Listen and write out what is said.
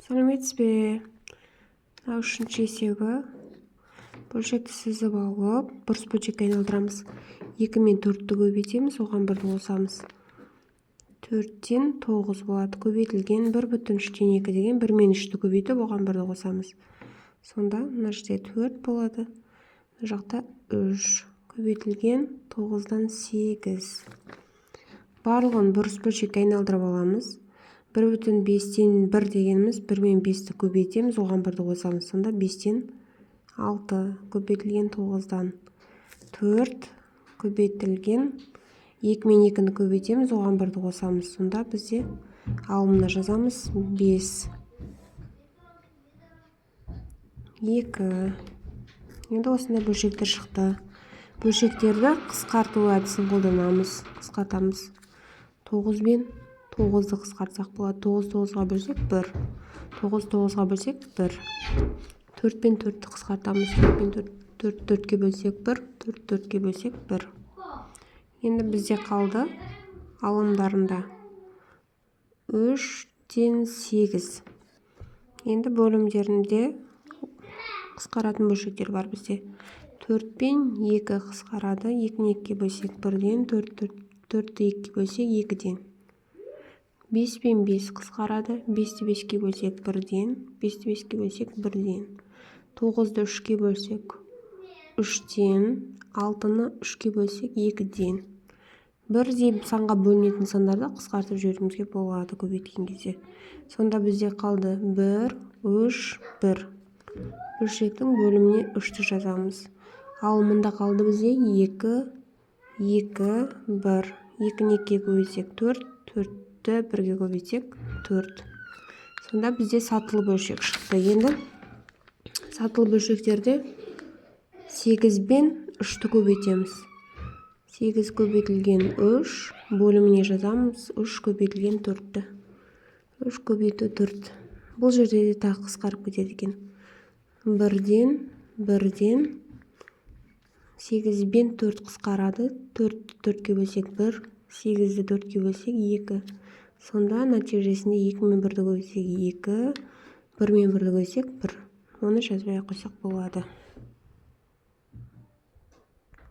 Сәлеметсіз бе? Мына үшінші есебі. Бөлшекті сызып алып, бұрыс бөлшекке айналдырамыз. 2 мен 4-ті көбейтеміз, оған 1-ді қосамыз. 4-тен 9 болады. Көбейтілген 1/3-тен 2 деген 1 мен 3-ті көбейтіп, оған 1-ді қосамыз. Сонда мына жерде 4 болады. Мына жақта 3. Көбейтілген 9-дан 8. Барлығын бұрыс бөлшекке айналдырып аламыз. 1/5-тен 1 дегеніміз 1 мен 5-ті көбейтеміз, оған 1-ді қосамыз. Сонда 5-тен 6. Көбейтілген 9-дан 4. Көбейтілген 2 мен 2-ні көбейтеміз, оған 1-ді қосамыз. Сонда бізде алымына жазамыз 5. 2. Енді осындай бөлшектер шықты. Бөлшектерді қысқарту әдісін қолданамыз. Қысқартамыз. 9 мен 9-ды қысқартсақ болады. 9-9-ға бөлсек 1. 9-9-ға бөлсек 1. 4 пен 4-ті қысқартамыз. 4 пен 4-4-ке бөлсек 1. 4-4-ке бөлсек 1. Енді бізде қалды алымдарында 3-тен 8. Енді бөлімдерінде қысқаратын бөлшектер бар бізде. 4 пен 2 қысқарады. 2-ні 2-ке бөлсек 1-ден, 4-ті 2-ке бөлсек 2-ден. 5 пен 5 қысқарады. 5-ті 5-ке бөлсек 1-ден, 5-ті 5-ке бөлсек 1-ден. 9-ды 3-ке бөлсек 3-ден, 6-ны 3-ке бөлсек 2-ден. Бірдей санға бөлінетін сандарды қысқартып жіберуімізге болады көбейткен кезде. Сонда бізде қалды 1, 3, 1. Бөлшектің бөліміне 3-ті жазамыз. Алымында қалды бізде 2, 2, 1. 2-ні 2-ке көбейтсек 4, 4-ті 1-ге көбейтсек 4. Сонда бізде сатылы бөлшек шықты. Енді сатылы бөлшектерде 8 бен 3-ті көбейтеміз. 8 көбейтілген 3, бөліміне жазамыз 3 көбейтілген 4-ті. 3 көбейту 4. Бұл жерде де тағы қысқарып кетеді екен. 1-ден, 1-ден 8 бен 4 қысқарады. 4-ті 4-ке бөлсек 1, 8-ді 4-ке бөлсек 2. Сонда нәтижесінде 2 мен 1-ді көбейтсек 2, 1 мен 1-ді көбейтсек 1. Оны жазбай қойсақ болады.